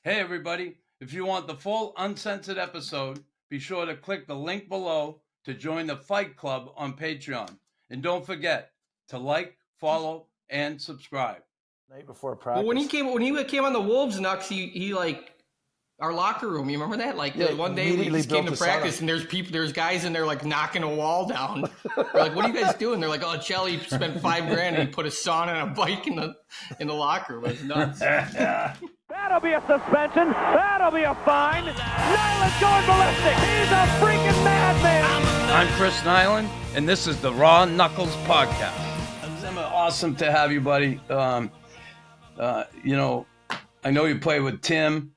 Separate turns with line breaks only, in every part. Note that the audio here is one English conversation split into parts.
Hey, everybody. If you want the full uncensored episode, be sure to click the link below to join the Fight Club on Patreon. And don't forget to like, follow, and subscribe.
Night before practice.
Well, when he came on the Wolves, Nux, he like our locker room. You remember that? Like one day we just came to practice, and there's guys in there like knocking a wall down. We're like, "What are you guys doing?" They're like, "Oh, Chelly spent $5,000 and he put a sauna and a bike in the locker room." It was nuts.
That'll be a suspension. That'll be a fine. Nyland's going ballistic. He's a freaking madman.
I'm Chris Nyland, and this is the Raw Knuckles Podcast. Zimmer, awesome to have you, buddy. I know you play with Tim,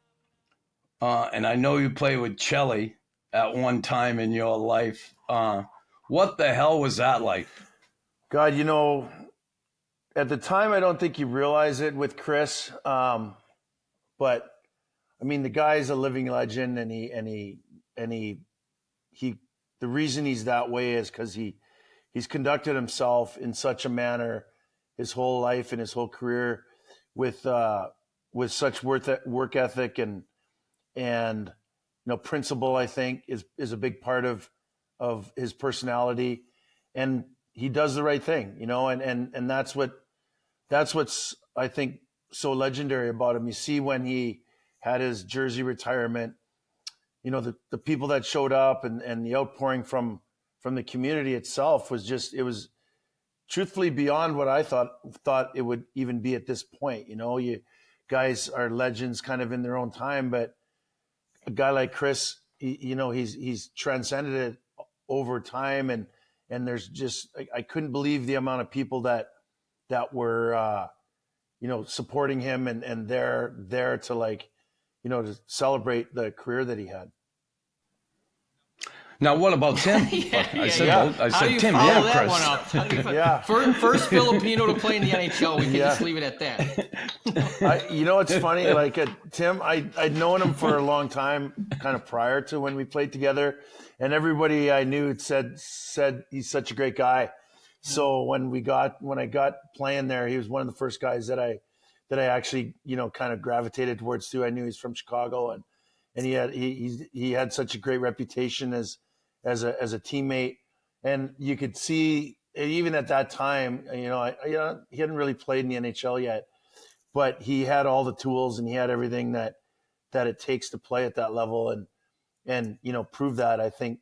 and I know you play with Chelly at one time in your life. What the hell was that like?
God, at the time, I don't think you realize it with Chris. But I mean, the guy's a living legend, and the reason he's that way is because he's conducted himself in such a manner his whole life and his whole career with such work ethic and principle. I think is a big part of his personality, and he does the right thing, and that's what's I think so legendary about him. You see when he had his jersey retirement, the people that showed up and the outpouring from the community itself was truthfully beyond what I thought it would even be at this point. You guys are legends kind of in their own time, but a guy like Chris, he's transcended it over time, and there's just I couldn't believe the amount of people that were supporting him and they're there to to celebrate the career that he had.
Now, what about Tim? I said Tim, yeah, Chris.
First Filipino to play in the NHL. We can just leave it at that.
It's funny. Tim, I'd known him for a long time, kind of prior to when we played together, and everybody I knew said he's such a great guy. So when I got playing there, he was one of the first guys that I actually kind of gravitated towards too. I knew he's from Chicago, and he had such a great reputation as a teammate, and you could see even at that time, he hadn't really played in the NHL yet, but he had all the tools and he had everything that it takes to play at that level, and prove that, I think,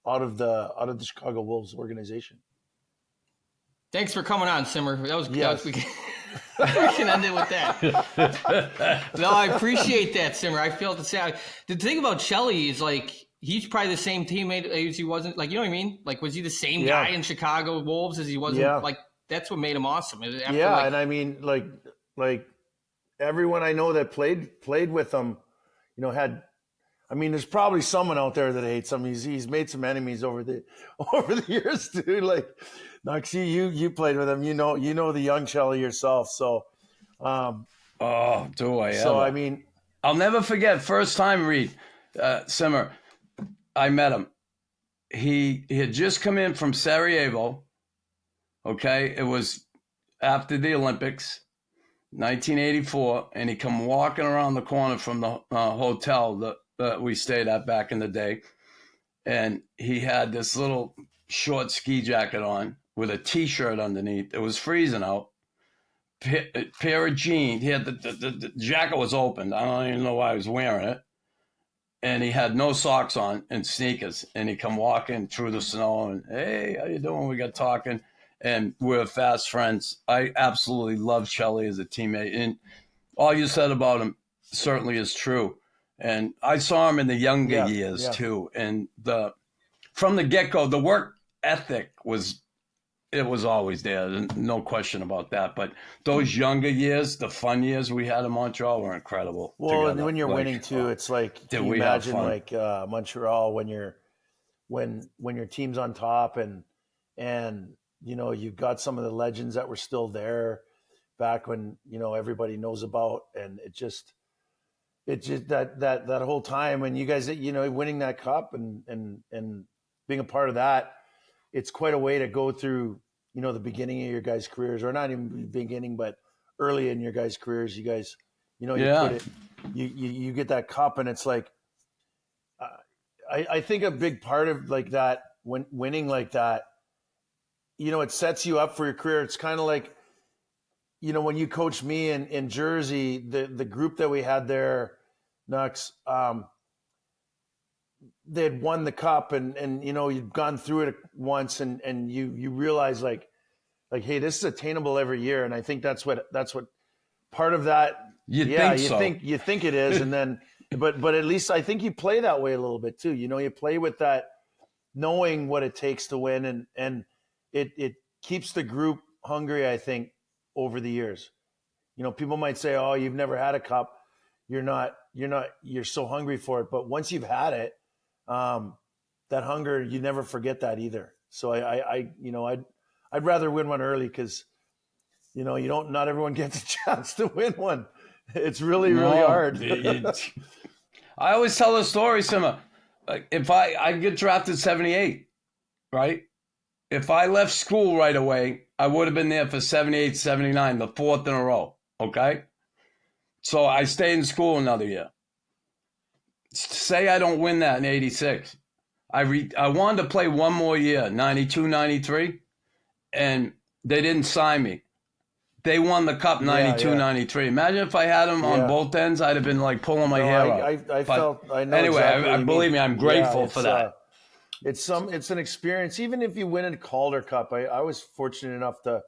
out of the Chicago Wolves organization.
Thanks for coming on, Simmer. That was we can end it with that. No, I appreciate that, Simmer. I feel the same. The thing about Chelly is he's probably the same teammate as he wasn't. You know what I mean? Was he the same guy in Chicago Wolves as he wasn't?
Yeah.
That's what made him awesome.
And I mean, everyone I know that played with him, had. I mean, there's probably someone out there that hates him. He's made some enemies over the years, too. Noxie, you played with him. You know the young Chelly yourself. So,
do I ever?
So I mean,
I'll never forget first time REID Simmer. I met him. He had just come in from Sarajevo. Okay, it was after the Olympics, 1984, and he come walking around the corner from the hotel that we stayed at back in the day, and he had this little short ski jacket on with a T-shirt underneath. It was freezing out. Pair of jeans. He had the jacket was open. I don't even know why he was wearing it. And he had no socks on and sneakers. And he come walking through the snow and, hey, how you doing? We got talking. And we're fast friends. I absolutely love Chelly as a teammate. And all you said about him certainly is true. And I saw him in the younger years too. And from the get-go, the work ethic was always there. No question about that. But those younger years, the fun years we had in Montreal were incredible.
Well, and when you're winning too, it's can you imagine Montreal when your team's on top and you've got some of the legends that were still there back when everybody knows about, and it just that whole time when you guys winning that cup and being a part of that, it's quite a way to go through the beginning of your guys' careers, or not even the beginning, but early in your guys' careers. You guys You know, you put it, you get that cup, and it's like, I think a big part of like that, when winning like that, you know, it sets you up for your career. It's kind of like, you know, when you coached me in Jersey, the group that we had there, Nux, they had won the cup, and you know, you'd gone through it once, and you realize like, hey, this is attainable every year. And I think that's what part of that. You think it is. And then, but at least I think you play that way a little bit too. You know, you play with that, knowing what it takes to win, and it keeps the group hungry, I think, over the years. You know, people might say, oh, you've never had a cup. You're so hungry for it. But once you've had it, that hunger, you never forget that either. So I'd rather win one early, because, you know, not everyone gets a chance to win one. It's really hard.
I always tell the story, Sima. Like, if I get drafted 78, right? If I left school right away, I would have been there for 78, 79, the fourth in a row. Okay? So I stayed in school another year. Say I don't win that in 86. I wanted to play one more year, 92, 93, and they didn't sign me. They won the cup 92, 93. Imagine if I had them on both ends, I'd have been like pulling my hair out. I know. Anyway, exactly believe me, I'm grateful for that.
It's an experience. Even if you win a Calder Cup, I was fortunate enough to,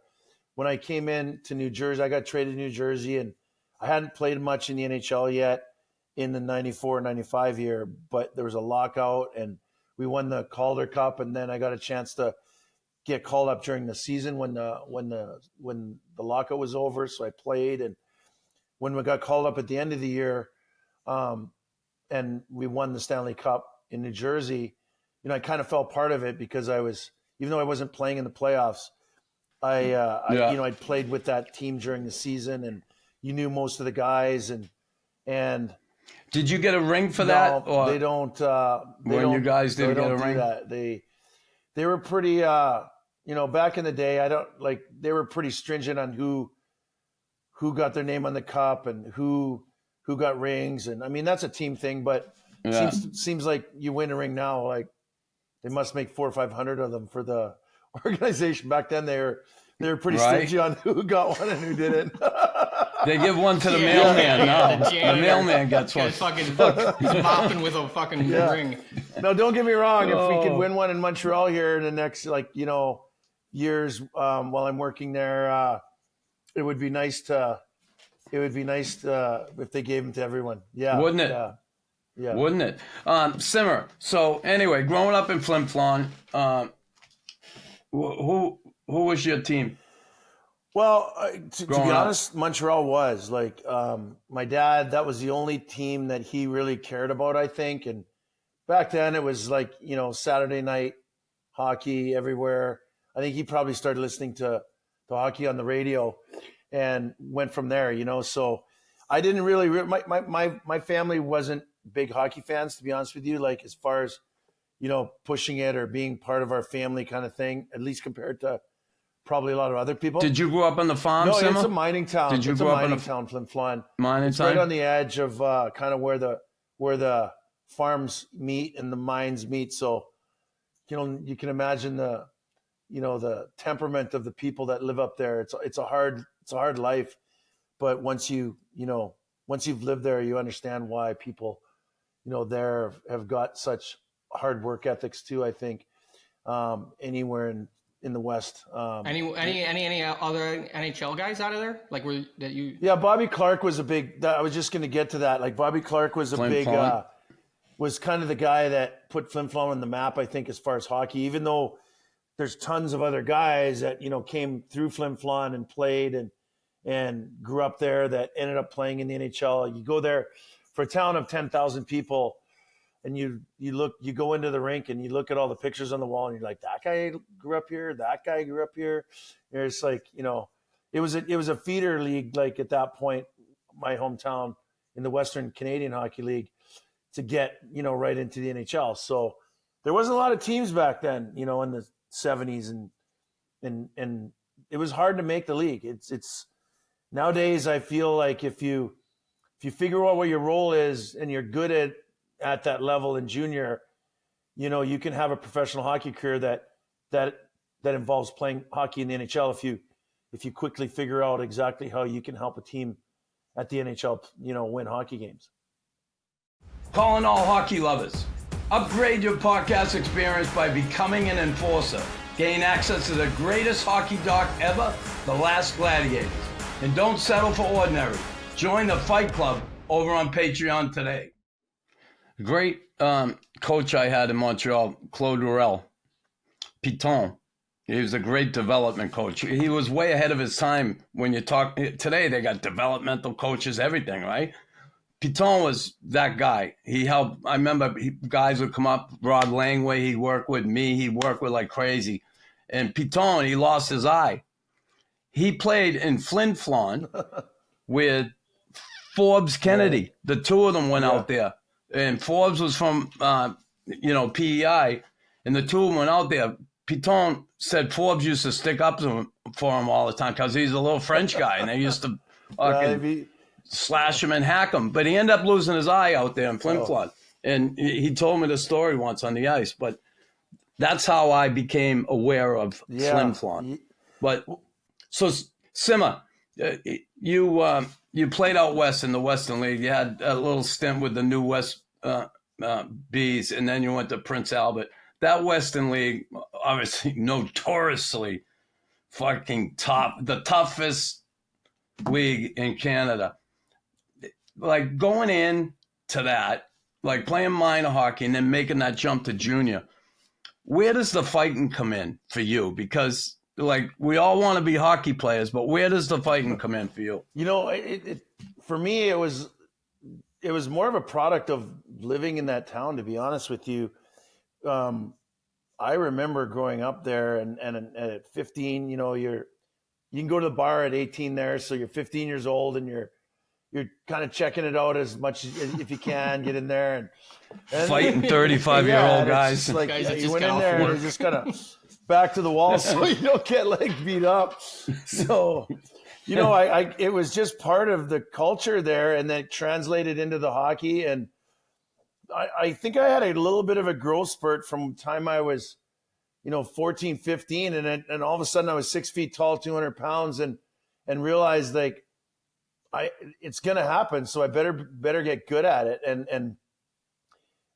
when I came in to New Jersey, I got traded to New Jersey, and I hadn't played much in the NHL yet in the 94-95 year, but there was a lockout, and we won the Calder Cup, and then I got a chance to get called up during the season when the lockout was over. So I played, and when we got called up at the end of the year, and we won the Stanley Cup in New Jersey, you know, I kind of felt part of it, because even though I wasn't playing in the playoffs, I'd played with that team during the season, and you knew most of the guys, and
did you get a ring for that?
Or they don't.
You guys didn't get a ring?
That. They were pretty. You know, back in the day, they were pretty stringent on who got their name on the cup and who got rings, and I mean, that's a team thing, but seems like you win a ring now, like they must make 400 or 500 of them for the organization. Back then, they were pretty stingy on who got one and who didn't.
They give one to the mailman now. The mailman gets one.
He's mopping with a fucking ring.
No, don't get me wrong. If we could win one in Montreal here in the next, years while I'm working there, it would be nice if they gave them to everyone. Yeah,
wouldn't it?
Yeah.
Wouldn't it? Simmer. So anyway, growing up in Flin Flon, who was your team?
Well, to be honest, Montreal was like my dad. That was the only team that he really cared about, I think. And back then, it was like, you know, Saturday night hockey everywhere. I think he probably started listening to hockey on the radio and went from there. You know, so I didn't really. My family wasn't big hockey fans, to be honest with you. Like, as far as, you know, pushing it or being part of our family kind of thing, at least compared to probably a lot of other people.
Did you grow up on the farm?
No,
Simmer?
It's a mining town.
Did you grow up in a
town, Flin Flon?
Mining town,
right on the edge of kind of where the farms meet and the mines meet. So, you know, you can imagine the temperament of the people that live up there. It's a hard life, but once you've lived there, you understand why people, you know, there have got such hard work ethics too. I think anywhere in the West.
Any other NHL guys out of there? Like,
Yeah, Bobby Clark was a big. I was just going to get to that. Like, Bobby Clark was was kind of the guy that put Flin Flon on the map, I think, as far as hockey. Even though there's tons of other guys that, you know, came through Flin Flon and played and grew up there that ended up playing in the NHL. You go there for a town of 10,000 people, and you go into the rink and you look at all the pictures on the wall, and you're like, that guy grew up here, that guy grew up here. And it's like, you know, it was a feeder league, like at that point, my hometown in the Western Canadian Hockey League, to get, you know, right into the NHL. So there wasn't a lot of teams back then, you know, in the 70s, and it was hard to make the league. It's nowadays, I feel like if you if you figure out what your role is and you're good at that level in junior, you know, you can have a professional hockey career that involves playing hockey in the NHL if you quickly figure out exactly how you can help a team at the NHL, you know, win hockey games.
Calling all hockey lovers. Upgrade your podcast experience by becoming an enforcer. Gain access to the greatest hockey doc ever, The Last Gladiators. And don't settle for ordinary. Join the Fight Club over on Patreon today. Great coach I had in Montreal, Claude Rurel, Piton. He was a great development coach. He was way ahead of his time. When you talk today, they got developmental coaches, everything, right? Piton was that guy. He helped. I remember guys would come up. Rod Langway, he worked with me. He worked with like crazy. And Piton, he lost his eye. He played in Flin Flon with Forbes Kennedy. The two of them went out there. And Forbes was from, PEI. And the two of them went out there. Piton said Forbes used to stick up for him all the time because he's a little French guy. And they used to slash him and hack him. But he ended up losing his eye out there in Flin Flon. And he told me the story once on the ice. But that's how I became aware of Flin Flon. But so, Simmer, you played out west in the Western League. You had a little stint with the New West Bees, and then you went to Prince Albert. That Western League, obviously, notoriously fucking the toughest league in Canada. Like going in to that, like playing minor hockey and then making that jump to junior, where does the fighting come in for you? Because like we all want to be hockey players, but where does the fighting come in for you?
You know, for me, it was more of a product of living in that town, to be honest with you. I remember growing up there and at 15, you know, you can go to the bar at 18 there. So you're 15 years old and you're kind of checking it out as much as if you can get in there and
fighting 35-year-old guys.
Like
guys
you went in there and you're just kind of back to the wall so you don't get like beat up. So, you know, it was just part of the culture there, and then translated into the hockey. And I think I had a little bit of a growth spurt from the time I was, 14, 15. And all of a sudden I was 6 feet tall, 200 pounds and realized like, it's going to happen. So I better get good at it. And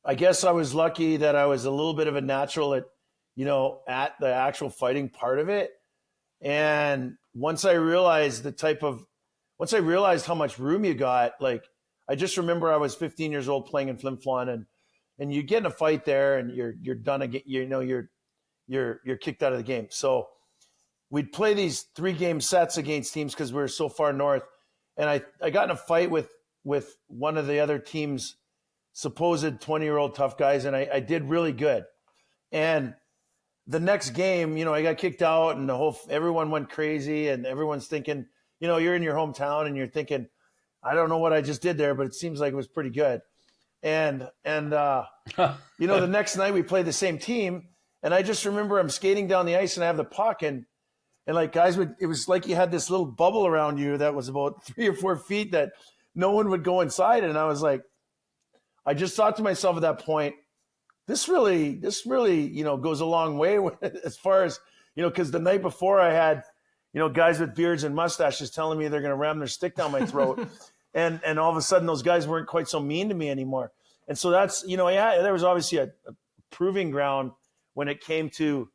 I guess I was lucky that I was a little bit of a natural at the actual fighting part of it. And once I realized how much room you got, like, I just remember I was 15 years old playing in Flin Flon and you get in a fight there and you're done again, you're kicked out of the game. So we'd play these 3-game sets against teams because we were so far north. And I got in a fight with one of the other team's supposed 20-year-old tough guys, and I did really good. And the next game, I got kicked out and everyone went crazy and everyone's thinking, you're in your hometown and you're thinking, I don't know what I just did there, but it seems like it was pretty good. And the next night we played the same team, and I just remember I'm skating down the ice and I have the puck and like guys it was like you had this little bubble around you that was about 3 or 4 feet that no one would go inside. And I was like, I just thought to myself at that point, this really, goes a long way as far as, because the night before I had, guys with beards and mustaches telling me they're going to ram their stick down my throat. And all of a sudden those guys weren't quite so mean to me anymore. And so that's, there was obviously a proving ground when it came to,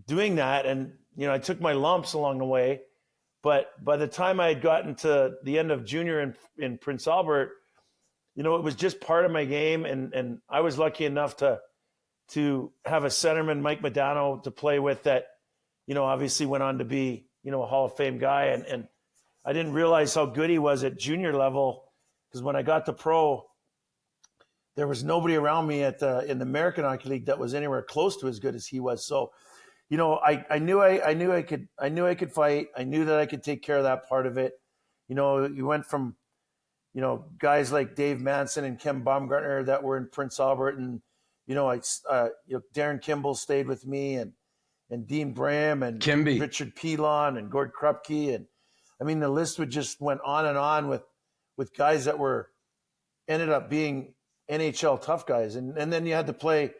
doing that. And, I took my lumps along the way, but by the time I had gotten to the end of junior in Prince Albert, it was just part of my game. And I was lucky enough to have a centerman, Mike Modano, to play with that, obviously went on to be, a Hall of Fame guy. And I didn't realize how good he was at junior level, because when I got to pro, there was nobody around me in the American Hockey League that was anywhere close to as good as he was. So, I knew I could fight. I knew that I could take care of that part of it. You went from, guys like Dave Manson and Ken Baumgartner that were in Prince Albert, and Darren Kimball stayed with me, and Dean Bram and
Kimby.
Richard Pilon and Gord Krupke, and I mean, the list would just went on and on with guys that ended up being NHL tough guys. And then you had to play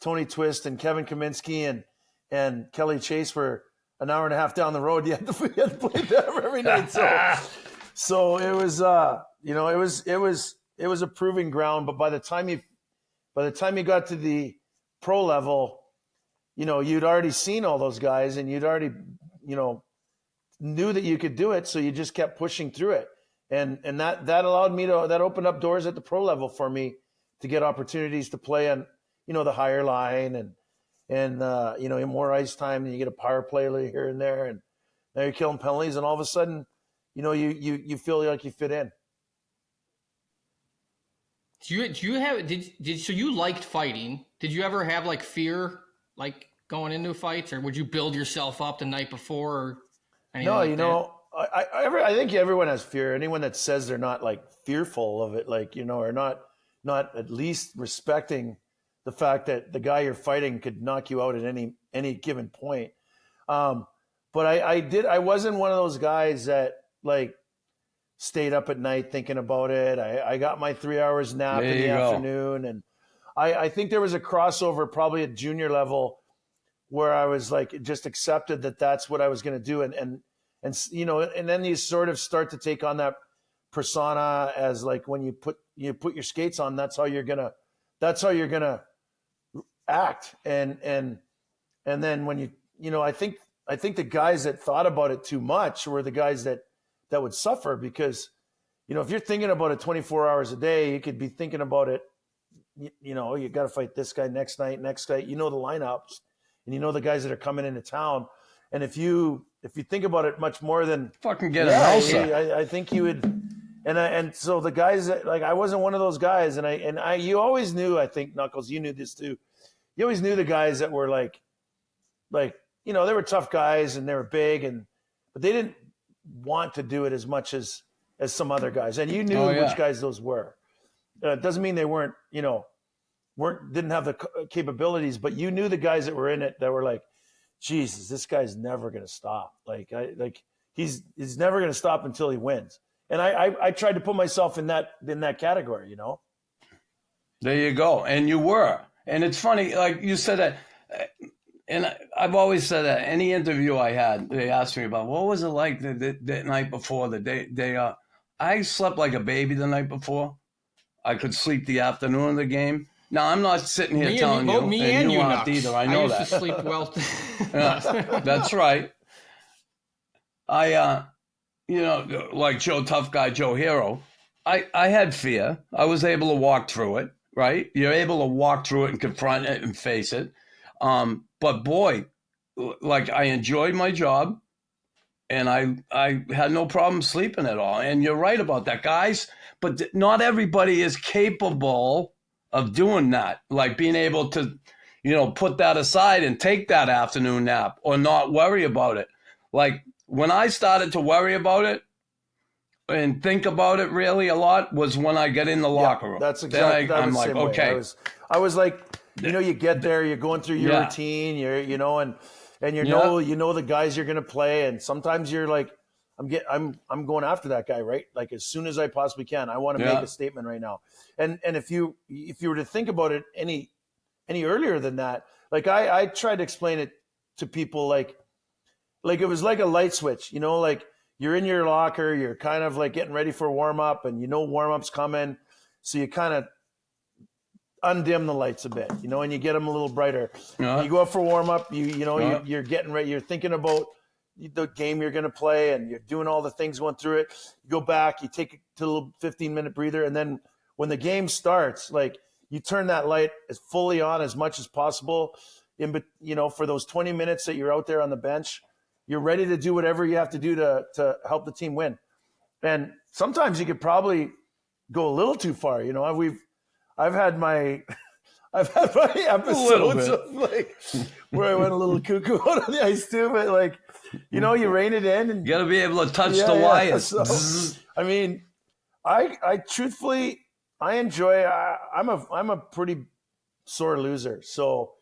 Tony Twist and Kevin Kaminsky and Kelly Chase for an hour and a half down the road. You had to play them every night. So it was, it was a proving ground. But by the time you got to the pro level, you'd already seen all those guys and you'd already, knew that you could do it. So you just kept pushing through it. And that allowed me that opened up doors at the pro level for me to get opportunities to play on, the higher line and more ice time, and you get a power play here and there, and now you're killing penalties, and all of a sudden, you feel like you fit in.
So you liked fighting? Did you ever have like fear, like going into fights, or would you build yourself up the night before? Or anything like that?
I think everyone has fear. Anyone that says they're not like fearful of it, like, or not at least respecting the fact that the guy you're fighting could knock you out at any given point. But I wasn't one of those guys that like stayed up at night thinking about it. I got my 3 hours nap in the afternoon. And I think there was a crossover probably at junior level where I was like, just accepted that that's what I was going to do. And then you sort of start to take on that persona as like, when you put your skates on, that's how you're going to act. And then when I think the guys that thought about it too much were the guys that would suffer, because, if you're thinking about it 24 hours a day, you could be thinking about it, you got to fight this guy next night, the lineups, and the guys that are coming into town. And if you think about it much more than
fucking get a house,
I think you would. And so the guys that, like, I wasn't one of those guys, and you always knew, I think, Knuckles, you knew this too. You always knew the guys that were like, they were tough guys and they were big, but they didn't want to do it as much as some other guys. And you knew which guys those were. It doesn't mean they weren't, didn't have the capabilities, but you knew the guys that were in it that were like, Jesus, this guy's never going to stop. He's never going to stop until he wins. And I tried to put myself in that category,
There you go. And you were. And it's funny, like you said that, and I've always said that any interview I had, they asked me about what was it like the night before, the day. I slept like a baby the night before. I could sleep the afternoon of the game. Now, I'm not sitting here telling you, and you aren't either. I know that.
I used to sleep well.
Yeah, that's right. I, like Joe Tough Guy, Joe Hero, I had fear. I was able to walk through it, right? You're able to walk through it and confront it and face it. But boy, like, I enjoyed my job, and I had no problem sleeping at all. And you're right about that, guys. But not everybody is capable of doing that, like being able to, put that aside and take that afternoon nap or not worry about it. Like, when I started to worry about it and think about it really a lot was when I get in the locker room.
That's exactly.
I'm like, okay.
I was like, you get there, you're going through your routine, and the guys you're going to play, and sometimes you're like, I'm going after that guy, right? Like, as soon as I possibly can, I want to make a statement right now. And if you were to think about it any earlier than that, like I tried to explain it to people, like it was like a light switch, like you're in your locker, you're kind of like getting ready for warm up, and warm up's coming, so you kind of undim the lights a bit, and you get them a little brighter. You go up for warm up, you're getting ready, you're thinking about the game you're going to play, and you're doing all the things going through it. You go back, you take a little 15-minute breather, and then when the game starts, like, you turn that light as fully on as much as possible. For those 20 minutes that you're out there on the bench, you're ready to do whatever you have to do to help the team win. And sometimes you could probably go a little too far. I've had my episodes of like where I went a little cuckoo out on the ice too, but like, you rein it in, and
you got to be able to touch the wires.
So, I mean, I truthfully, I enjoy. I'm a pretty sore loser, so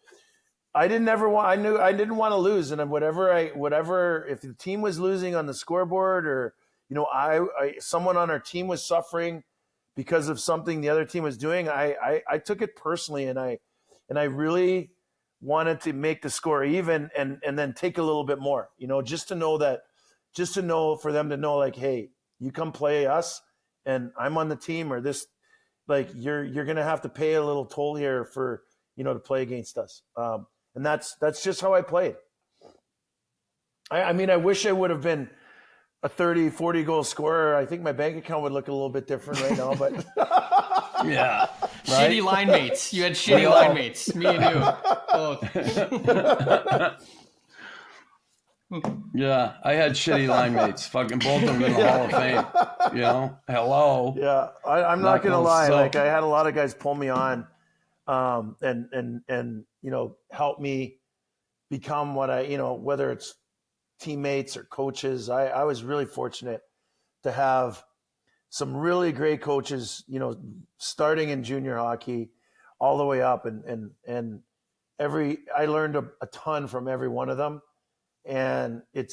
I didn't want. I knew I didn't want to lose, and whatever. If the team was losing on the scoreboard, or someone on our team was suffering because of something the other team was doing, I took it personally, and I really wanted to make the score even and then take a little bit more, just to know for them to know, like, hey, you come play us and I'm on the team, or this, like, you're going to have to pay a little toll here for, to play against us. And that's just how I played. I mean, I wish I would have been a 30, 40 goal scorer. I think my bank account would look a little bit different right now, but
yeah.
Right? Shitty line mates. You had shitty line mates. Me and you. Both.
Yeah, I had shitty line mates. Fucking both of them in the Hall of Fame. Hello.
Yeah, I'm not gonna lie. Like, I had a lot of guys pull me on, and help me become what whether it's teammates or coaches. I was really fortunate to have some really great coaches, starting in junior hockey all the way up, and I learned a ton from every one of them. And it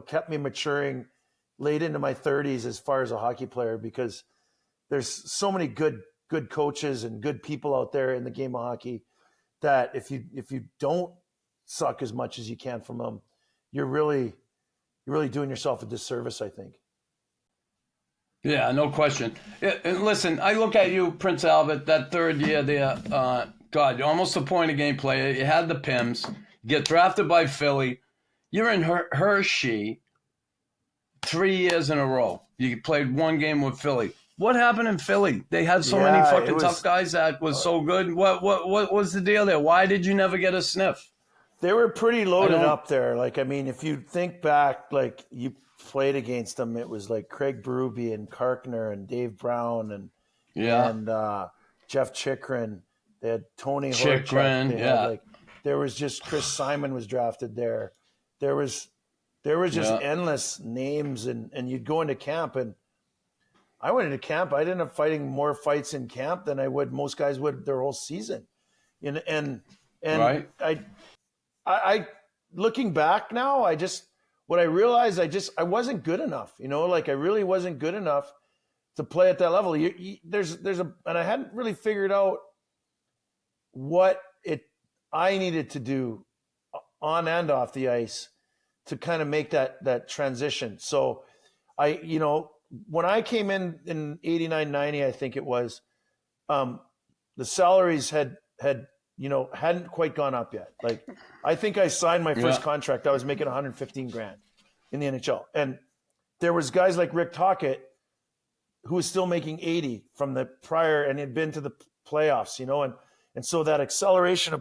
kept me maturing late into my 30s as far as a hockey player, because there's so many good coaches and good people out there in the game of hockey that if you don't suck as much as you can from them, you're really doing yourself a disservice, I think.
Yeah, no question. And listen, I look at you, Prince Albert, that third year there, God, you're almost a point a game player. You had the Pims. You get drafted by Philly. You're in Hershey 3 years in a row. You played one game with Philly. What happened in Philly? They had so many fucking tough guys that was so good. What was the deal there? Why did you never get a sniff?
They were pretty loaded up there. Like, I mean, if you think back, like, you played against them, it was like Craig Berube and Karkner and Dave Brown and Jeff Chikrin. They had Tony Horchak. There was just Chris Simon was drafted there. There was just endless names, and you'd go into camp, and I went into camp. I ended up fighting more fights in camp than most guys would their whole season. And
right.
I looking back now, what I realized, I wasn't good enough, like, I really wasn't good enough to play at that level. And I hadn't really figured out what I needed to do on and off the ice to kind of make that transition. So when I came in 89, 90, I think it was, the salaries hadn't quite gone up yet. Like, I think I signed my first contract. I was making $115,000 in the NHL. And there was guys like Rick Tocchet who was still making 80 from the prior and had been to the playoffs, and so that acceleration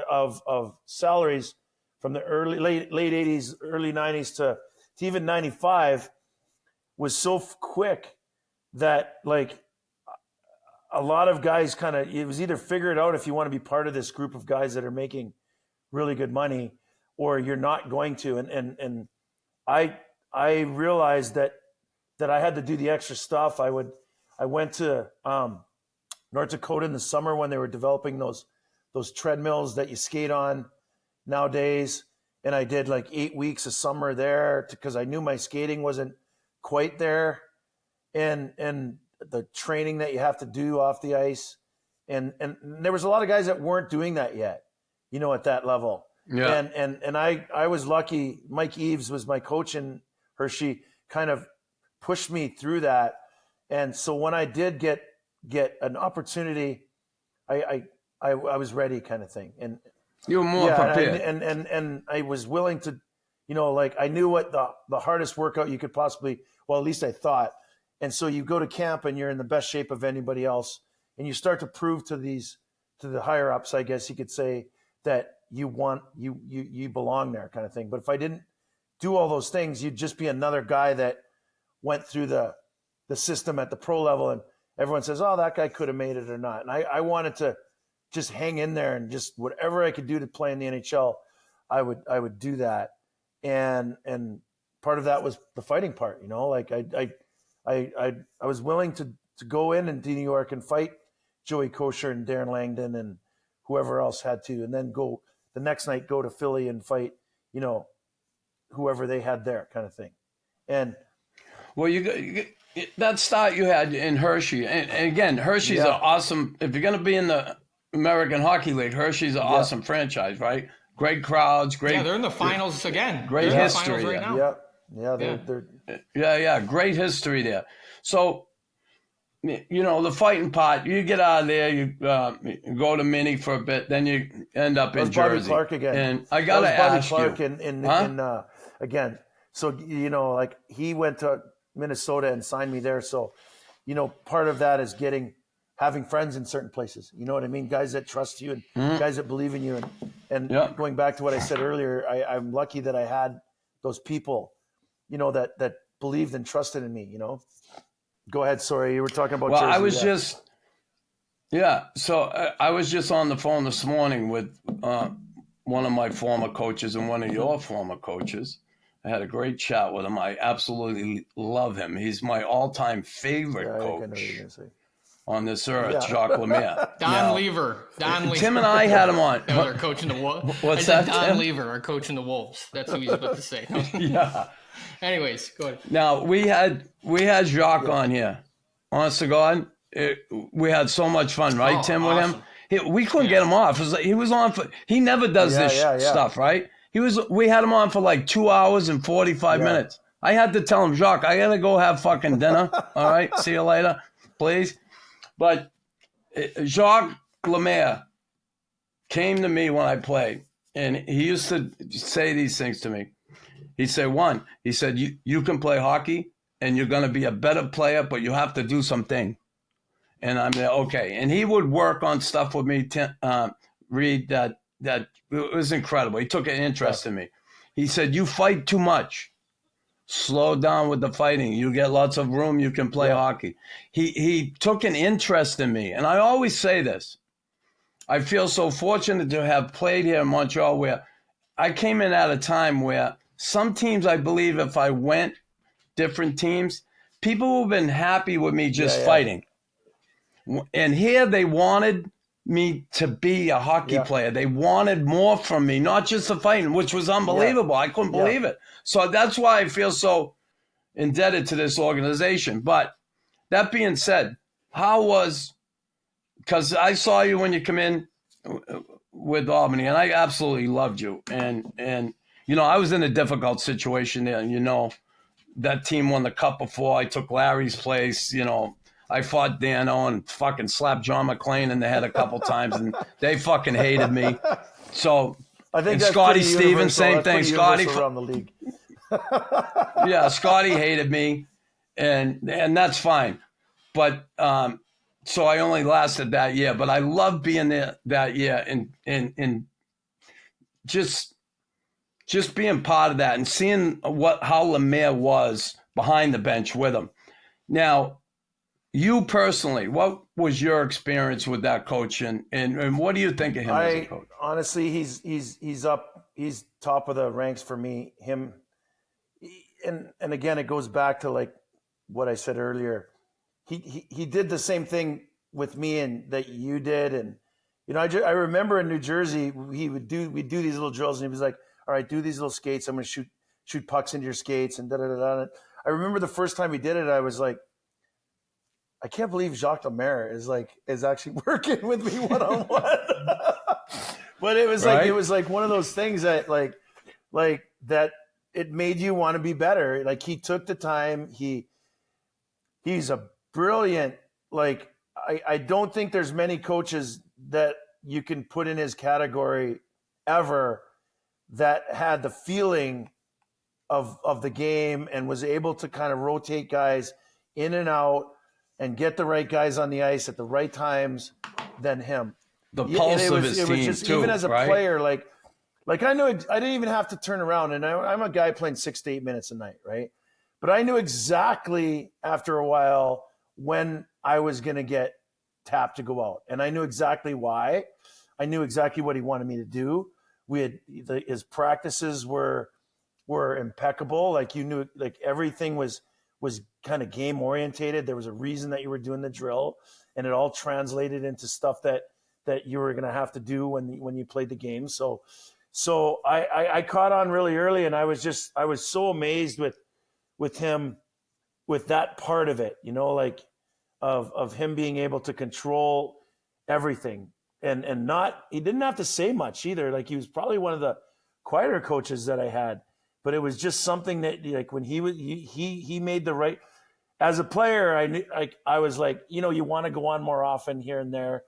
of salaries from the late 80s, early 90s to even 95 was so quick that, like, a lot of guys it was either figure it out if you want to be part of this group of guys that are making really good money, or you're not going to. And I realized that I had to do the extra stuff. I went to North Dakota in the summer when they were developing those treadmills that you skate on nowadays. And I did like 8 weeks of summer there because I knew my skating wasn't quite there. And the training that you have to do off the ice. And there was a lot of guys that weren't doing that yet, at that level. Yeah. And I was lucky. Mike Eves was my coach in Hershey, kind of pushed me through that. And so when I did get an opportunity, I was ready, kind of thing. And
you were more prepared.
And I was willing to, like, I knew what the hardest workout you could possibly, well, at least I thought. And so you go to camp and you're in the best shape of anybody else, and you start to prove to the higher ups, I guess you could say, that you belong there, kind of thing. But if I didn't do all those things, you'd just be another guy that went through the system at the pro level, and everyone says, oh, that guy could have made it or not. And I wanted to just hang in there, and just whatever I could do to play in the NHL, I would do that. And part of that was the fighting part, like I was willing to go into New York and fight Joey Kosher and Darren Langdon and whoever else had to, and then go the next night, go to Philly and fight, whoever they had there, kind of thing. And
Well, that start you had in Hershey, and again, Hershey's an awesome. If you're going to be in the American Hockey League, Hershey's an awesome franchise, right? Great crowds, great.
Yeah, they're in the finals again.
Great
they're
history
in the finals right now.
they're
Great history there. So, the fighting part, you get out of there, you go to Mini for a bit, then you end up in Jersey.
Bobby Clark again.
And I got to ask
Clark
you.
in again. So, like he went to Minnesota and signed me there. So, part of that is having friends in certain places. You know what I mean? Guys that trust you and guys that believe in you. And going back to what I said earlier, I'm lucky that I had those people, that believed and trusted in me, Go ahead. Sorry. You were talking about Jersey.
I was I was just on the phone this morning with one of my former coaches and one of your former coaches. I had a great chat with him. I absolutely love him. He's my all-time favorite coach on this earth, Jacques Lemaire.
Don Lever.
Tim and I had him on.
That was our coach in the Wolves.
What's that,
Don
Tim?
Lever, our coach in the Wolves. That's what he's about to say.
Yeah.
Anyways, go ahead.
Now, we had Jacques on here. Honest to God, we had so much fun, right, Tim,
awesome.
with him? We couldn't get him off. It was like he was on for. He never does this stuff, right? We had him on for like 2 hours and 45 minutes. I had to tell him, Jacques, I gotta go have fucking dinner. All right, see you later, please. But Jacques Lemaire came to me when I played, and he used to say these things to me. He said, you can play hockey, and you're going to be a better player, but you have to do something. And I'm like, okay. And he would work on stuff with me, Reed, that it was incredible. He took an interest in me. He said, you fight too much. Slow down with the fighting. You get lots of room. You can play hockey. He took an interest in me. And I always say this. I feel so fortunate to have played here in Montreal, where I came in at a time where some teams, I believe, if I went different teams, people have been happy with me just fighting. And here they wanted me to be a hockey player. They wanted more from me, not just the fighting, which was unbelievable. I couldn't believe it. So that's why I feel so indebted to this organization. But that being said, because I saw you when you come in with Albany, and I absolutely loved you. And I was in a difficult situation there. That team won the cup before. I took Larry's place. I fought Dano and fucking slapped John McClain in the head a couple times, and they fucking hated me. So
I think that's
Scotty Stevens, same thing. Scotty
around the league.
Scotty hated me, and that's fine. But so I only lasted that year. But I loved being there that year, and just being part of that and seeing how Lemaire was behind the bench with him. Now, you personally, what was your experience with that coach, and what do you think of him as a coach?
Honestly, he's top of the ranks for me. Him, and again, it goes back to like what I said earlier. He did the same thing with me and that you did, and I remember in New Jersey we'd do these little drills, and he was like, all right, do these little skates. I'm going to shoot pucks into your skates and da-da-da-da. I remember the first time he did it, I was like, I can't believe Jacques Lemaire is actually working with me one-on-one. But it was like one of those things that like that it made you want to be better. Like he took the time. He's a brilliant, I don't think there's many coaches that you can put in his category ever that had the feeling of the game and was able to kind of rotate guys in and out and get the right guys on the ice at the right times than him.
The pulse of his team too,
even as a
right?
player, like I knew I didn't even have to turn around, and I'm a guy playing 6 to 8 minutes a night, right? But I knew exactly after a while when I was going to get tapped to go out, and I knew exactly why. I knew exactly what he wanted me to do. His practices were impeccable. Like you knew, like everything was kind of game orientated. There was a reason that you were doing the drill, and it all translated into stuff that you were going to have to do when you played the game. So I caught on really early, and I was so amazed with with him, with that part of it, like of him being able to control everything and not, he didn't have to say much either. Like he was probably one of the quieter coaches that I had, but it was just something that like when he made the right, as a player, I knew, I was like, you want to go on more often here and there.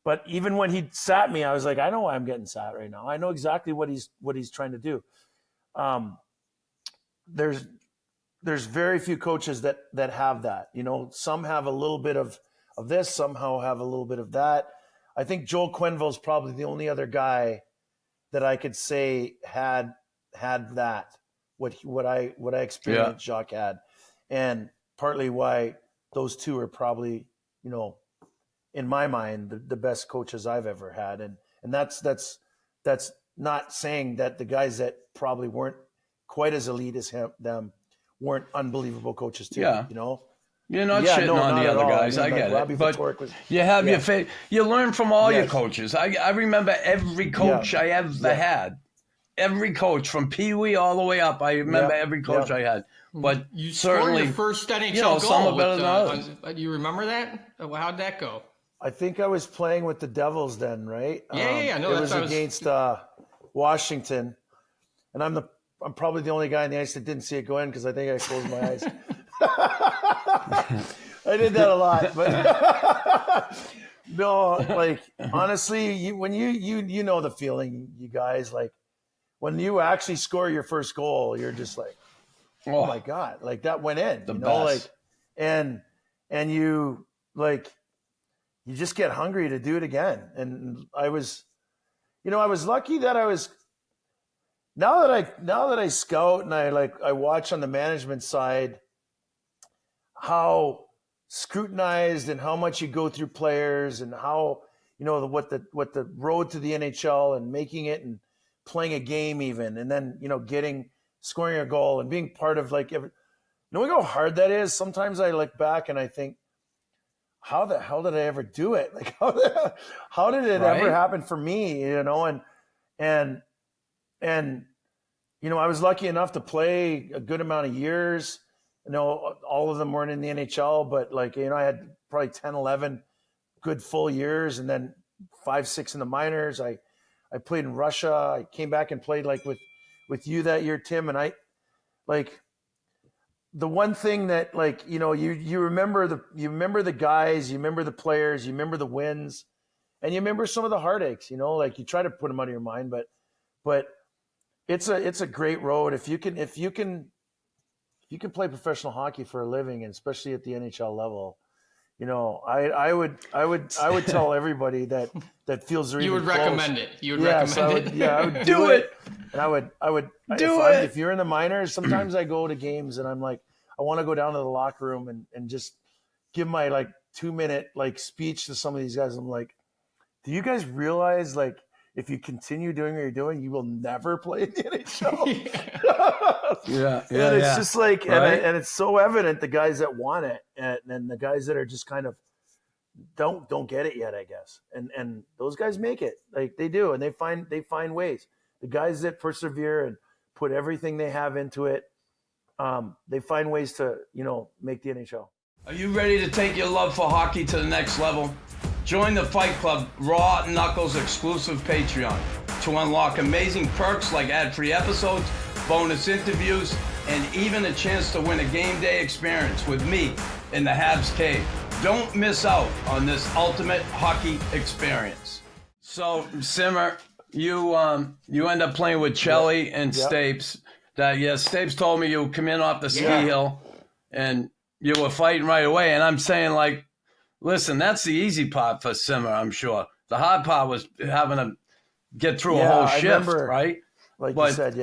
But even when he sat me, I was like, I know why I'm getting sat right now. I know exactly what he's trying to do. There's very few coaches that have that. Some have a little bit of this, somehow have a little bit of that. I think Joel Quenneville is probably the only other guy that I could say had that, what I experienced Jacques had. And partly why those two are probably, in my mind, the best coaches I've ever had. And that's not saying that the guys that probably weren't quite as elite as them weren't unbelievable coaches too.
Yeah. You're not
Yeah,
shitting
no,
on
not
the
at
other
all.
guys.
I mean,
I get
Robbie
it. But
Ftork was,
you have your faith. You learn from all your
Yes.
coaches. I remember every coach I ever had. Every coach from Pee Wee all the way up. I remember every coach I had. But
You scored
certainly,
your first NHL goal.
some are better than others.
You remember that? How'd that go?
I think I was playing with the Devils then, right?
Yeah. No,
it
that's
was against Washington, and I'm probably the only guy on the ice that didn't see it go in because I think I closed my eyes. I did that a lot, but no, like honestly, when you know the feeling, you guys, like when you actually score your first goal, you're just like, oh my God, like that went in,
The best.
like, and you like, you just get hungry to do it again. And I was lucky that I was, now that I scout and I watch on the management side how scrutinized and how much you go through players and how, what the road to the NHL and making it and playing a game even, and then, scoring a goal and being part of knowing how hard that is. Sometimes I look back and I think, how the hell did I ever do it? Like how did it ever happen for me? And I was lucky enough to play a good amount of years. All of them weren't in the NHL, but I had probably 10, 11 good full years, and then 5, 6 in the minors. I played in Russia. I came back and played with you that year, Tim. And the one thing that you remember the guys, you remember the players, you remember the wins, and you remember some of the heartaches. You try to put them out of your mind, but it's a great road if you can play professional hockey for a living, and especially at the NHL level. I would tell everybody that feels really.
You would
close.
recommend it. You would recommend it.
Yeah, I would
Do it.
And I would
Do it.
if you're in the minors, sometimes I go to games and I'm like, I want to go down to the locker room and just give my 2-minute speech to some of these guys. I'm like, do you guys realize if you continue doing what you're doing, you will never play in the NHL?
Yeah.
And it's just and it's so evident the guys that want it and the guys that are just kind of don't get it yet, I guess. And those guys make it, they do, and they find ways. The guys that persevere and put everything they have into it, they find ways to make the NHL.
Are you ready to take your love for hockey to the next level? Join the Fight Club Raw Knuckles exclusive Patreon to unlock amazing perks like ad-free episodes, bonus interviews, and even a chance to win a game day experience with me in the Habs Cave. Don't miss out on this ultimate hockey experience. So, Simmer, you end up playing with Chelly and Stapes. Stapes told me you come in off the ski hill and you were fighting right away. And I'm saying, listen, that's the easy part for Simmer, I'm sure. The hard part was having to get through a whole shift, right?
You said,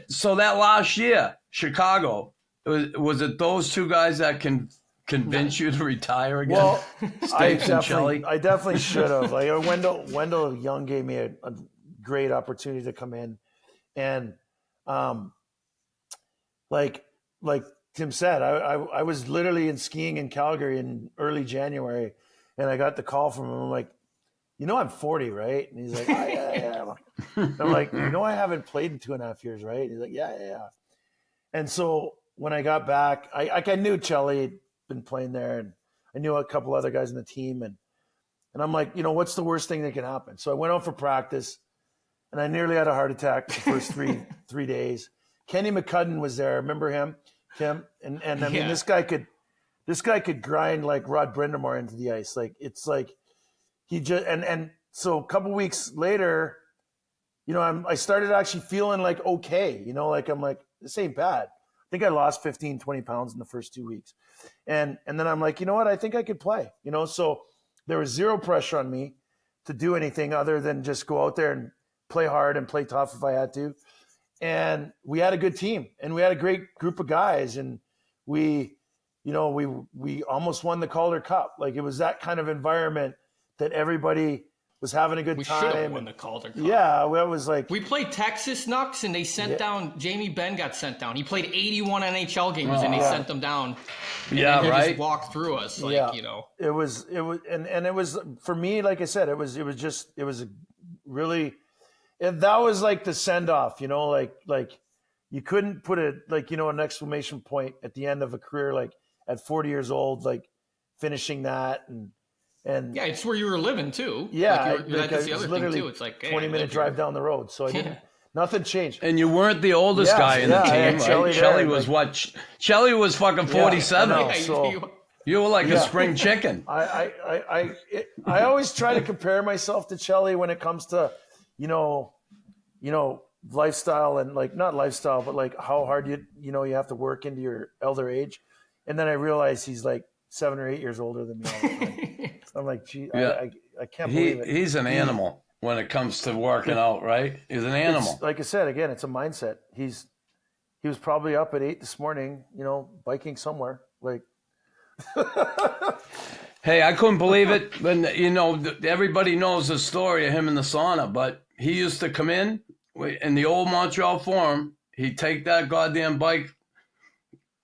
So that last year, Chicago, was it those two guys that can convince you to retire again?
Well,
Stapes and Chelly?
I definitely should have. Wendell Young gave me a great opportunity to come in. And like Tim said, I was literally skiing in Calgary in early January, and I got the call from him. I'm like, I'm 40, right? And he's like, oh, yeah. I'm like, I haven't played in 2.5 years, right? He's like, yeah. And so when I got back, I knew Chelly had been playing there, and I knew a couple other guys in the team, and I'm like, what's the worst thing that can happen? So I went out for practice, and I nearly had a heart attack the first three days. Kenny McCudden was there. Remember him, Tim? And I mean, this guy could grind like Rod Brindamore into the ice. Like, it's like he just and so a couple weeks later, I started actually feeling like okay. Like I'm like, this ain't bad. I think I lost 15, 20 pounds in the first 2 weeks. And then I'm like, you know what? I think I could play. So there was zero pressure on me to do anything other than just go out there and play hard and play tough if I had to. And we had a good team, and we had a great group of guys, and we almost won the Calder Cup. Like, it was that kind of environment that everybody was having a good time.
We should have won the Calder Cup.
Yeah, well, it was like
we played Texas Nucks, and they sent down Jamie Benn got sent down. He played 81 NHL games, and they sent them down.
Yeah, right.
Just walked through us,
It was, and it was for me. Like I said, it was a really. That was like the send off, like you couldn't put an exclamation point at the end of a career, like at 40 years old, like finishing that and
yeah, it's where you were living too.
Yeah,
that's the other thing too. It's like
20-minute drive down the road, so I didn't. Nothing changed.
And you weren't the oldest guy in the team, right? Chelly was Chelly was fucking 47.
So
you were like a spring chicken.
I always try to compare myself to Chelly when it comes to lifestyle and like not lifestyle, but like how hard you have to work into your elder age. And then I realized he's like 7 or 8 years older than me all the time. I'm like, gee, I can't believe it.
He's an animal when it comes to working out, right? He's an animal.
Like I said, again, it's a mindset. He was probably up at 8 this morning, biking somewhere. Like,
hey, I couldn't believe it. When everybody knows the story of him in the sauna, but he used to come in the old Montreal Forum. He'd take that goddamn bike,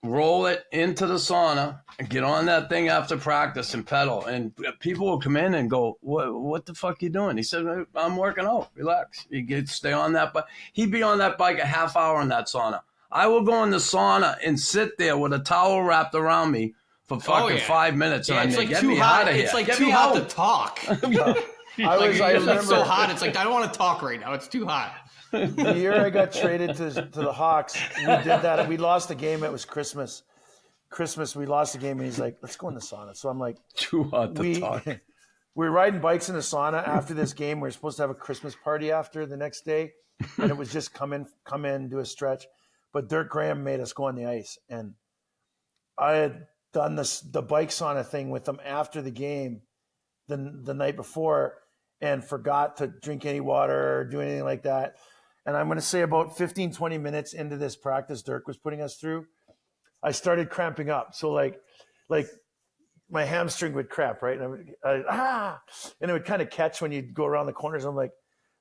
roll it into the sauna, and get on that thing after practice and pedal. And people would come in and go, "What the fuck you doing?" He said, "I'm working out. Relax. You get stay on that bike." He'd be on that bike a half hour in that sauna. I will go in the sauna and sit there with a towel wrapped around me for fucking 5 minutes.
Yeah,
and
it's like
get
too
me
hot.
Out of here.
It's like
get
too hot to talk.
I remember
it's so hot. It's like I don't want to talk right now. It's too hot.
The year I got traded to the Hawks, we did that. We lost the game. It was Christmas. We lost the game, and he's like, "Let's go in the sauna." So I'm like,
too hot to talk.
We were riding bikes in the sauna after this game. We were supposed to have a Christmas party after the next day, and it was just come in, do a stretch. But Dirk Graham made us go on the ice, and I had done the bike sauna thing with them after the game the night before and forgot to drink any water or do anything like that. And I'm going to say about 15, 20 minutes into this practice Dirk was putting us through, I started cramping up. So like my hamstring would cramp, right? And and it would kind of catch when you'd go around the corners. I'm like,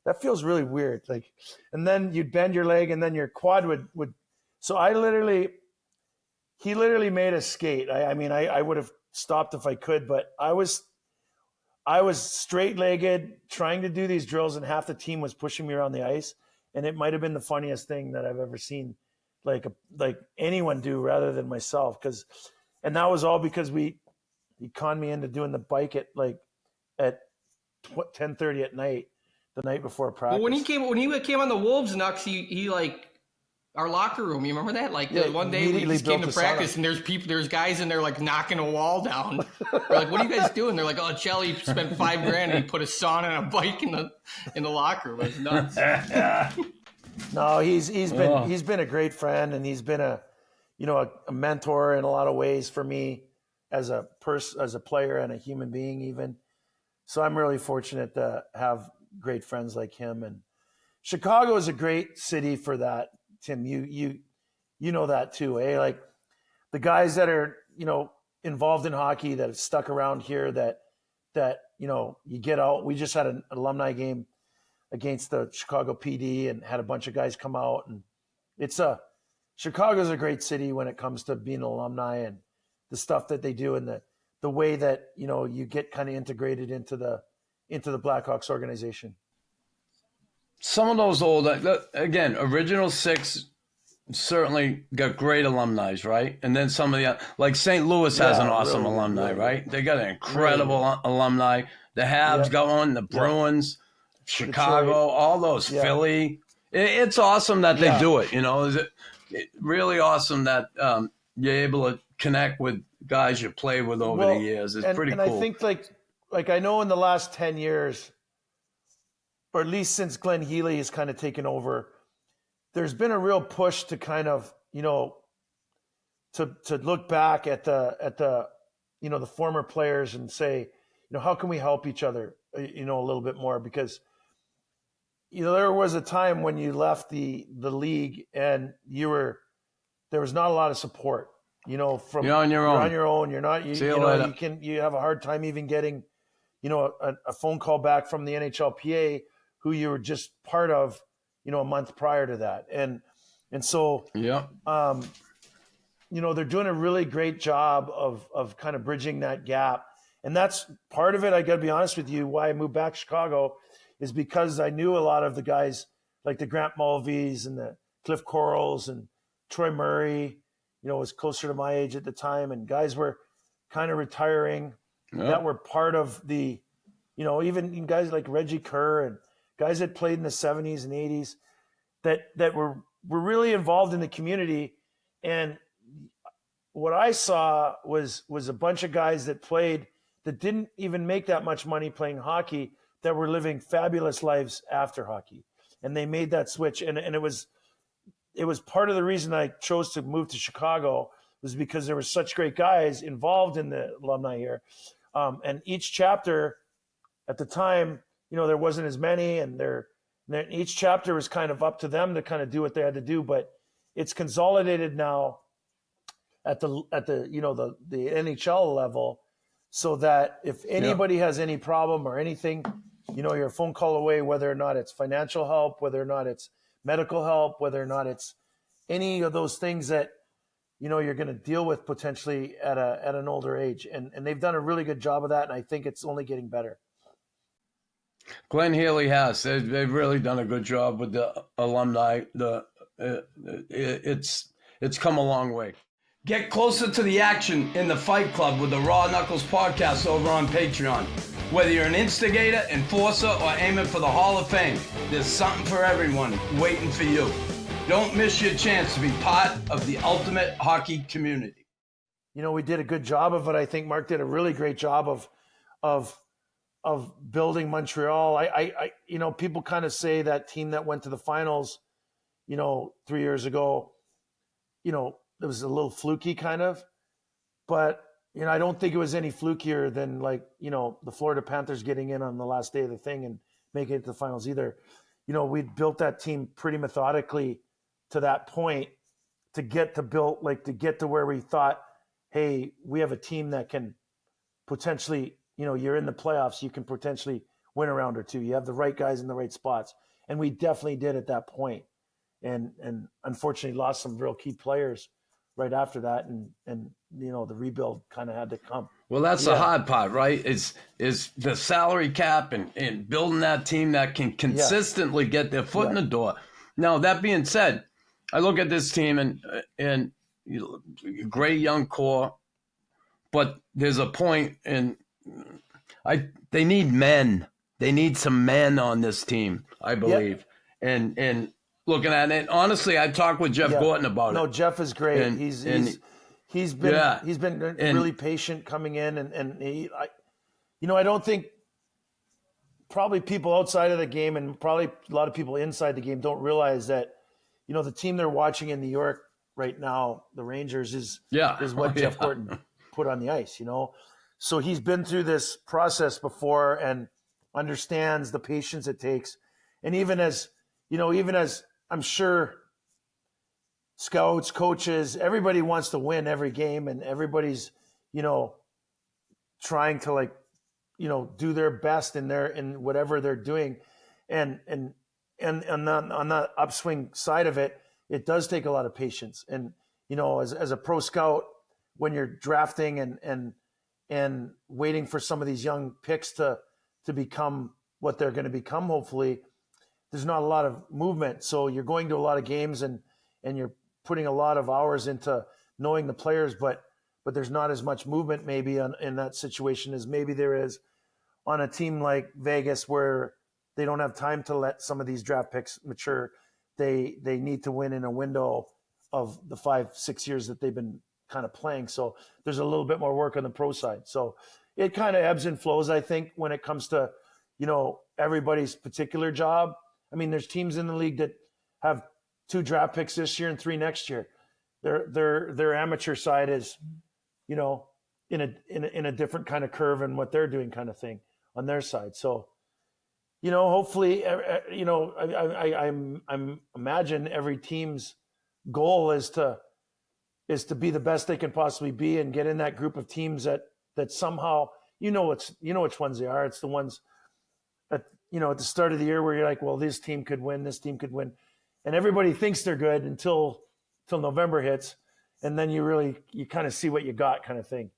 that feels really weird. Like, and then you'd bend your leg and then your quad would. So he literally made us skate. I mean, I would have stopped if I could, but I was straight-legged trying to do these drills, and half the team was pushing me around the ice. And it might have been the funniest thing that I've ever seen, like anyone do rather than myself. And that was all because he conned me into doing the bike at 10:30 at night, the night before practice.
Well, when he came on the Wolves Nucks, he like our locker room. You remember that? Like one day we just came to practice and there's guys in there like knocking a wall down. We're like, "What are you guys doing?" They're like, "Oh, Chelly spent $5,000 and he put a sauna and a bike in the locker room." It's nuts.
No, he's been a great friend, and he's been a mentor in a lot of ways for me as a player and a human being even. So I'm really fortunate to have great friends like him. And Chicago is a great city for that. Tim, you know that too, eh? Like the guys that are, involved in hockey that have stuck around here that you get out. We just had an alumni game against the Chicago PD and had a bunch of guys come out, and Chicago's a great city when it comes to being an alumni and the stuff that they do and the way that, you get kind of integrated into the Blackhawks organization.
Some of those old, again, original six certainly got great alumni, right? And then some of the, like St. Louis has an awesome
really,
alumni,
really,
right? They got an incredible alumni. The Habs
Yep.
going, the Bruins, Chicago,
Detroit.
all those,
Yeah.
Philly. It's awesome that they
Yeah.
do it, you know. It really awesome that you're able to connect with guys you played with over the years. It's pretty
and
cool.
I think like I know in the last 10 years, or at least since Glenn Healy has kind of taken over, there's been a real push to kind of, to look back at the the former players and say, how can we help each other, a little bit more, because there was a time when you left the league and there was not a lot of support, from
You're on your own.
You're on your own. You're not,
later.
you have a hard time even getting, a phone call back from the NHLPA, who you were just part of, a month prior to that. And so,
Yeah.
they're doing a really great job of kind of bridging that gap. And that's part of it. I got to be honest with you, why I moved back to Chicago is because I knew a lot of the guys like the Grant Mulveys and the Cliff Corals and Troy Murray, was closer to my age at the time. And guys were kind of retiring that were part of the, even guys like Reggie Kerr and guys that played in the 70s and 80s that were really involved in the community. And what I saw was a bunch of guys that played that didn't even make that much money playing hockey, that were living fabulous lives after hockey. And they made that switch. And it was part of the reason I chose to move to Chicago, was because there were such great guys involved in the alumni here. And each chapter at the time, there wasn't as many, and each chapter was kind of up to them to kind of do what they had to do. But it's consolidated now at the NHL level, so that if anybody has any problem or anything, you're a phone call away, whether or not it's financial help, whether or not it's medical help, whether or not it's any of those things that, you're going to deal with potentially at an older age. And they've done a really good job of that. And I think it's only getting better.
Glenn Healy has. They've really done a good job with the alumni. It's come a long way. Get closer to the action in the Fight Club with the Raw Knuckles podcast over on Patreon. Whether you're an instigator, enforcer, or aiming for the Hall of Fame, there's something for everyone waiting for you. Don't miss your chance to be part of the ultimate hockey community.
We did a good job of it. I think Mark did a really great job of building Montreal. I people kind of say that team that went to the finals, 3 years ago, it was a little fluky kind of, but I don't think it was any flukier than the Florida Panthers getting in on the last day of the thing and making it to the finals either. We'd built that team pretty methodically to that point to get to where we thought, hey, we have a team that can potentially, you're in the playoffs, you can potentially win a round or two. You have the right guys in the right spots. And we definitely did at that point. And unfortunately lost some real key players right after that. And the rebuild kind of had to come.
Well, that's the hard part, right? Is the salary cap and building that team that can consistently get their foot in the door. Now, that being said, I look at this team and great young core, but there's a point, and they need men. They need some men on this team, I believe. Yep. And looking at it, honestly, I talked with Jeff Gordon about it.
No, Jeff is great. And he's been really patient coming in, and I don't think probably people outside of the game and probably a lot of people inside the game don't realize that the team they're watching in New York right now, the Rangers, is what Jeff Gordon put on the ice. So he's been through this process before and understands the patience it takes. And even as I'm sure scouts, coaches, everybody wants to win every game, and everybody's, trying to do their best in whatever they're doing. And on the upswing side of it, it does take a lot of patience. And, as a pro scout, when you're drafting and waiting for some of these young picks to become what they're going to become, hopefully, there's not a lot of movement. So you're going to a lot of games and you're putting a lot of hours into knowing the players, but there's not as much movement maybe in that situation as maybe there is on a team like Vegas, where they don't have time to let some of these draft picks mature. They need to win in a window of the 5-6 years that they've been kind of playing. So there's a little bit more work on the pro side. So it kind of ebbs and flows, I think, when it comes to, everybody's particular job. I mean, there's teams in the league that have 2 draft picks this year and 3 next year. Their amateur side is, in a different kind of curve and what they're doing kind of thing on their side. So, hopefully, I'm imagine every team's goal is to be the best they can possibly be and get in that group of teams that somehow, which ones they are. It's the ones at the start of the year where you're like, well, this team could win, and everybody thinks they're good until November hits, and then you kind of see what you got, kind of thing,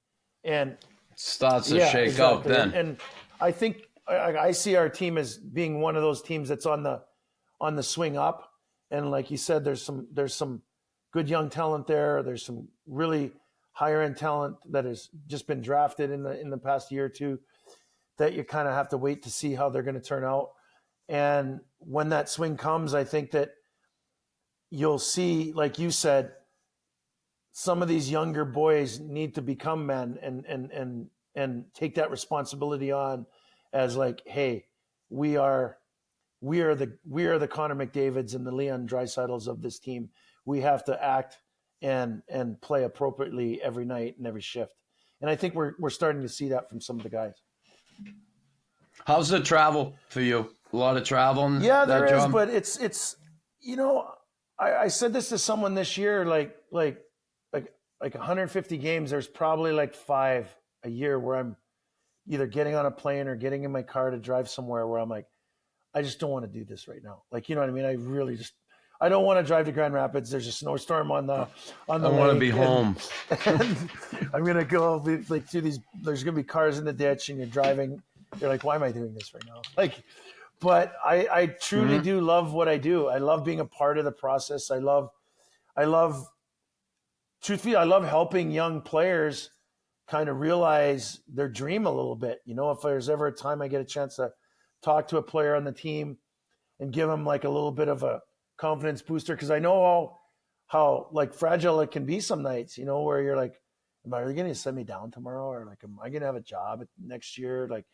and
starts to shake out then.
And I think I see our team as being one of those teams that's on the swing up, and like you said, there's some good young talent there. There's some really higher end talent that has just been drafted in the past year or two that you kind of have to wait to see how they're going to turn out. And when that swing comes, I think that you'll see, like you said, some of these younger boys need to become men and take that responsibility on as like, hey, we are the Connor McDavids and the Leon Draisaitl's of this team. We have to act and play appropriately every night and every shift. And I think we're starting to see that from some of the guys.
How's the travel for you? A lot of traveling?
Yeah, there is, but it's I said this to someone this year, like 150 games, there's probably like 5 a year where I'm either getting on a plane or getting in my car to drive somewhere where I'm like, I just don't want to do this right now. Like, you know what I mean? I don't want to drive to Grand Rapids. There's a snowstorm on the
I want to be home.
And I'm going to go like through these, there's going to be cars in the ditch and you're driving. You're like, why am I doing this right now? Like, but I truly do love what I do. I love being a part of the process. I love truthfully, I love helping young players kind of realize their dream a little bit. If there's ever a time I get a chance to talk to a player on the team and give them like a little bit of a confidence booster, because I know how like fragile it can be some nights, where you're like, am I really going to send me down tomorrow? Or like, am I going to have a job next year? Like,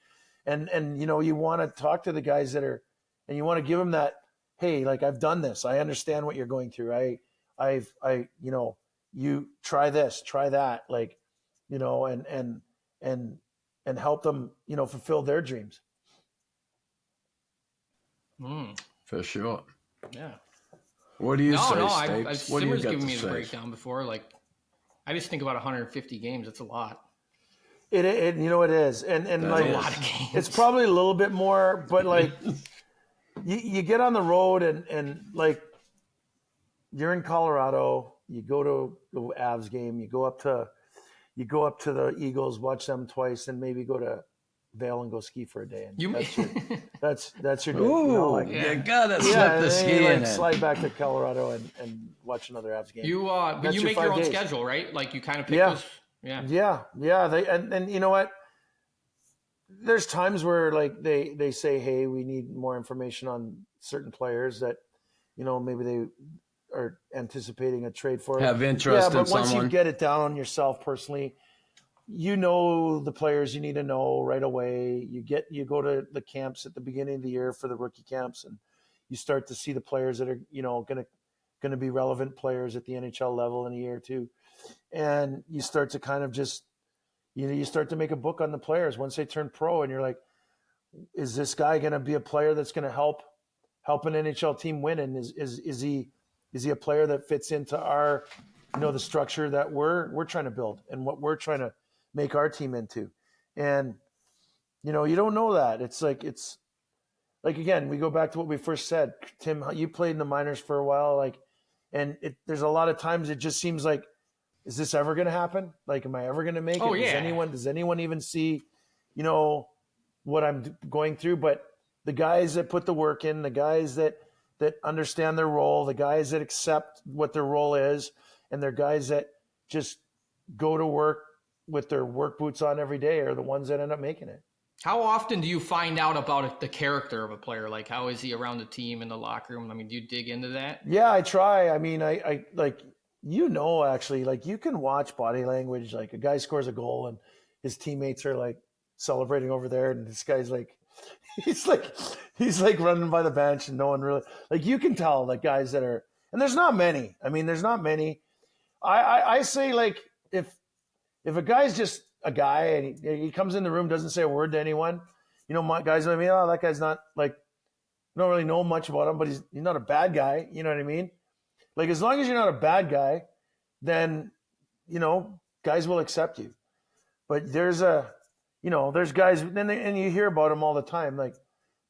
and you want to talk to the guys that are, and you want to give them that, hey, like, I've done this. I understand what you're going through. You try this, try that, like, and help them, fulfill their dreams.
For sure.
Yeah.
What do you say,
No,
Stapes? What do you
Simmer's
got
given
to
me the
say?
breakdown before. Like, I just think about 150 games. That's a lot.
It is, and
That
like
is.
A lot of games.
it's probably a little bit more, but like you get on the road and like you're in Colorado, you go to the Avs game, you go up to the Eagles, watch them twice, and maybe go to Vail and go ski for a day. And that's your day.
Ooh, you gotta slip the
and
ski
then
in
you
it.
slide back to Colorado and watch another Avs game.
But
That's
you
your
make your
5
own
days.
schedule, right? Like you kind of pick
Yeah.
those. Yeah.
Yeah. And you know what? There's times where like they say, hey, we need more information on certain players that, maybe they are anticipating a trade for.
Have interest
but
in
once
someone.
you get it down yourself personally, the players you need to know right away. You go to the camps at the beginning of the year for the rookie camps, and you start to see the players that are, going to be relevant players at the NHL level in a year or two. And you start to kind of just, you start to make a book on the players once they turn pro, and you're like, is this guy going to be a player that's going to help an NHL team win? And is he a player that fits into our, the structure that we're trying to build and what we're trying to make our team into? And, you don't know that. It's like, again, we go back to what we first said. Tim, you played in the minors for a while, like, and there's a lot of times it just seems like, is this ever going to happen? Like, am I ever going to make it?
Yeah.
Does anyone even see, what I'm going through? But the guys that put the work in, the guys that that understand their role, the guys that accept what their role is, and they're guys that just go to work with their work boots on every day are the ones that end up making it.
How often do you find out about the character of a player? Like, how is he around the team in the locker room? I mean, do you dig into that?
Yeah, I try. I mean, I like, actually, like, you can watch body language. Like, a guy scores a goal and his teammates are like celebrating over there, and this guy's like, he's like running by the bench, and no one really, like, you can tell, like, guys that are, and there's not many. I mean, there's not many. I say, like, if a guy's just a guy and he comes in the room, doesn't say a word to anyone, my guys, I mean, oh, that guy's not, like, I don't really know much about him, but he's not a bad guy. You know what I mean? Like, as long as you're not a bad guy, then, guys will accept you. But there's guys, and you hear about them all the time. Like,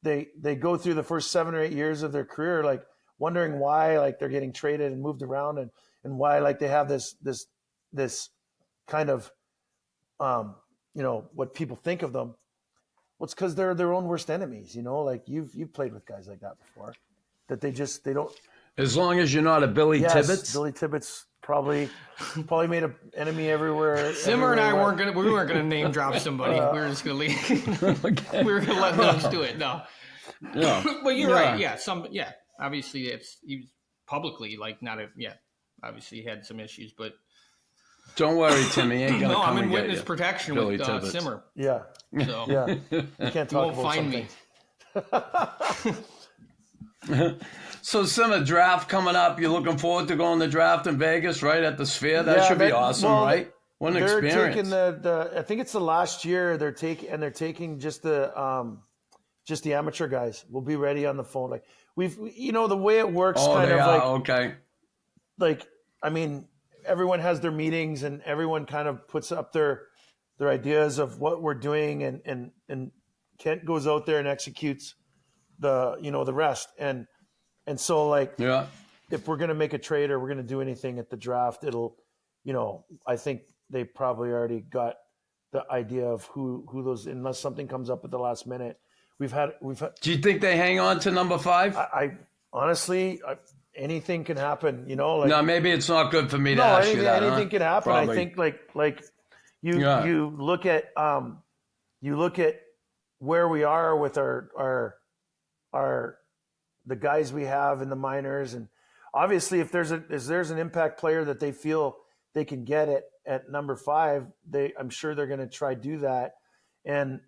they go through the first 7 or 8 years of their career, like, wondering why, like, they're getting traded and moved around, and why, like, they have this kind of, what people think of them. Well, it's because they're their own worst enemies. Like, you've played with guys like that before, that they don't.
As long as you're not a Billy Tibbetts.
Billy Tibbetts probably made an enemy everywhere.
Simmer and I weren't
everywhere.
gonna name drop somebody. We were just gonna leave. Okay. We were gonna let those do it. No. Yeah. But you're right. Yeah. Obviously, he was publicly, like, not a. Yeah. Obviously, he had some issues, but.
Don't worry, Timmy. Ain't gonna come
I'm in
and get
witness
you.
protection
Billy
with
Tibbetts.
Simmer.
Yeah.
So
yeah. You can't talk
won't
about
find
something.
me.
So, Simmer, draft coming up. You're looking forward to going to draft in Vegas, right at the Sphere? That should be awesome, right? What an
they're
experience.
Taking I think it's the last year they're taking just the amateur guys. We'll be ready on the phone. Like, the way it works,
okay.
Like, I mean, everyone has their meetings and everyone kind of puts up their ideas of what we're doing, and Kent goes out there and executes the rest. And so, like, if we're going to make a trade or we're going to do anything at the draft, it'll, I think they probably already got the idea of who those, unless something comes up at the last minute. We've had.
Do you think they hang on to number 5?
I honestly, anything can happen, like,
no, maybe it's not good for me to ask you that.
Anything can happen.
Probably.
I think like you look at where we are with our the guys we have in the minors, and obviously if there's an impact player that they feel they can get it at number 5, I'm sure they're going to try to do that, and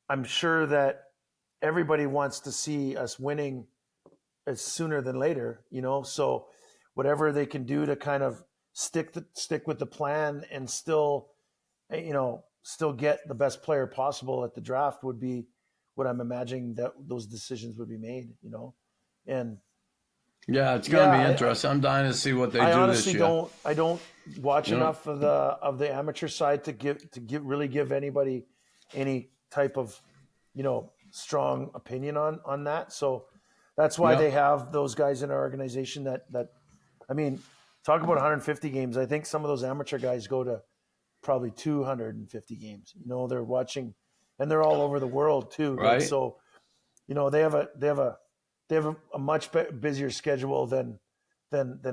I'm sure that everybody wants to see us winning as sooner than later, so whatever they can do to kind of stick with the plan and still get the best player possible at the draft would be what I'm imagining that those decisions would be made, and
yeah, it's going to be interesting. I'm dying to see what they do this year.
I don't watch enough of the amateur side to really give anybody any type of, strong opinion on that. So that's why they have those guys in our organization that I mean, talk about 150 games. I think some of those amateur guys go to probably 250 games. They're watching, and they're all over the world too.
Right.
So, they have a much busier schedule than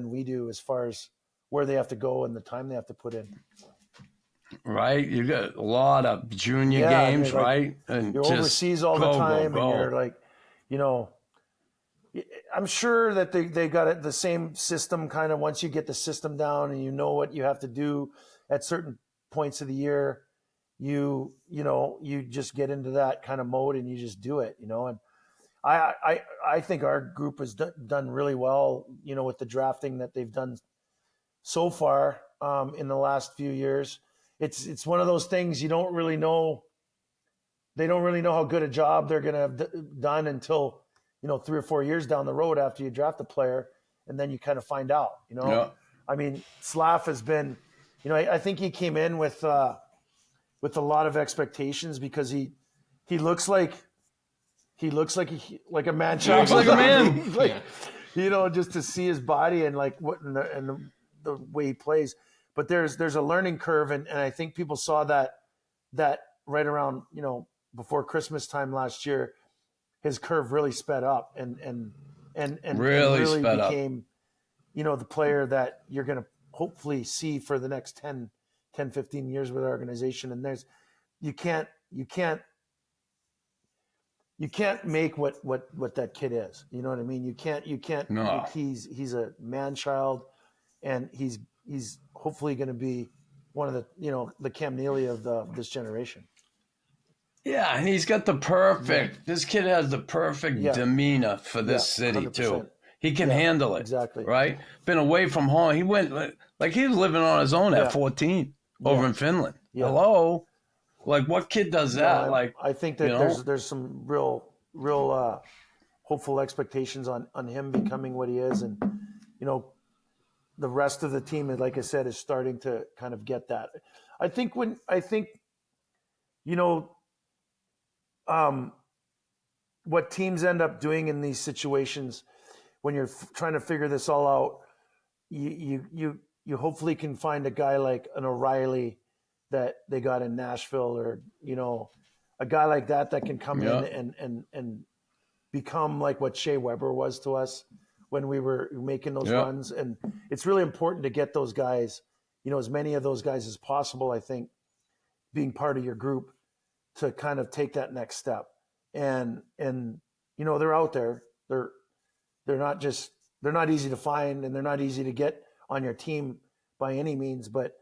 we do as far as where they have to go and the time they have to put in.
Right. You got a lot of junior games, right? And
you're overseas all the time, and you're like, I'm sure that they got it, the same system kind of once you get the system down and you know what you have to do at certain points of the year, you just get into that kind of mode and you just do it, and I think our group has done really well, with the drafting that they've done so far in the last few years. It's one of those things you don't really know. They don't really know how good a job they're going to have done until, 3 or 4 years down the road after you draft a player, and then you kind of find out,
Yeah.
I mean, Slav has been, I think he came in with a lot of expectations because he looks like a man.
He looks like a man.
Just to see his body and like the way he plays. But there's a learning curve, and I think people saw that right around, before Christmas time last year, his curve really sped up, and and
really sped up.
became, the player that you're going to hopefully see for the next 10, 15 years with our organization. And you can't make what that kid is. You know what I mean? You can't.
No.
He's a man child, and he's hopefully going to be one of the Cam Neely of this generation.
Yeah, and he's got the perfect. This kid has the perfect demeanor for this city
100%.
too. He can handle it.
Exactly.
Right? Been away from home. He went like he was living on his own at 14 over in Finland.
Yeah.
Hello, like what kid does that?
I think that there's some real hopeful expectations on him becoming what he is, and the rest of the team, like I said, is starting to kind of get that. I think what teams end up doing in these situations when you're trying to figure this all out, you hopefully can find a guy like an O'Reilly that they got in Nashville, or a guy like that can come in and become like what Shea Weber was to us when we were making those runs. And it's really important to get those guys, as many of those guys as possible, I think, being part of your group to kind of take that next step. And they're out there. They're not easy to find, and they're not easy to get on your team by any means, but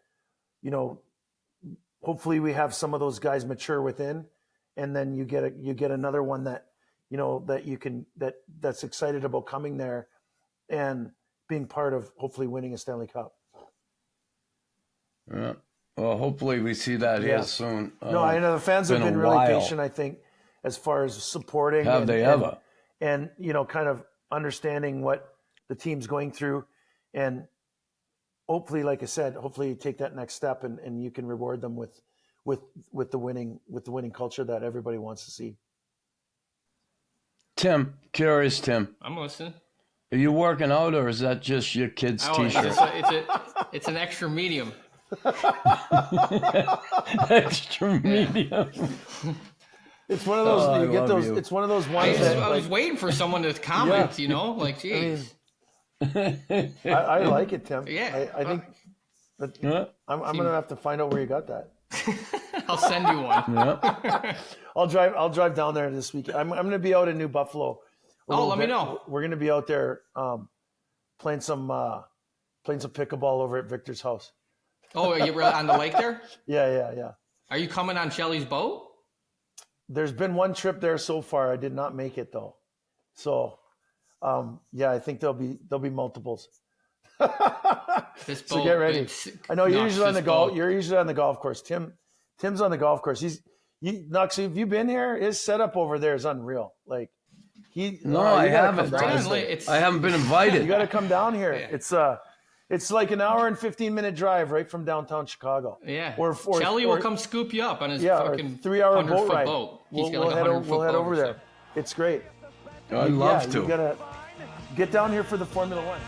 hopefully we have some of those guys mature within, and then you get another one that that's excited about coming there and being part of hopefully winning a Stanley Cup.
Yeah. Well, hopefully we see that here soon.
I know the fans have been really patient, I think, as far as supporting.
Have they ever?
And kind of understanding what the team's going through, and hopefully, like I said, you take that next step, and you can reward them with the winning culture that everybody wants to see.
Tim,
I'm listening.
Are you working out, or is that just your kid's t-shirt?
It's an extra medium.
Extra medium.
It's one of those. You get those. It's one of those ones.
I was waiing for someone to comment. Geez.
I like it, Tim.
Yeah.
I think. I'm going to have to find out where you got that.
I'll send you one.
Yeah.
I'll drive down there this week. I'm going to be out in New Buffalo.
Let me know.
We're going to be out there playing some pickleball over at Victor's house.
Oh, are you on the lake there?
Yeah.
Are you coming on Shelly's boat?
There's been one trip there so far. I did not make it though. So, I think there'll be multiples. So get ready. I know you're usually on the golf. You're usually on the golf course. Tim's on the golf course. Knox, have you been here? His setup over there is unreal. Like
I haven't. I haven't been invited.
You got to come down here. Yeah. It's like an hour and 15-minute drive right from downtown Chicago.
Yeah. Or Shelly will come scoop you up on his fucking
3-hour boat ride.
We'll head
over there. It's great.
I'd love to.
You got to get down here for the Formula One.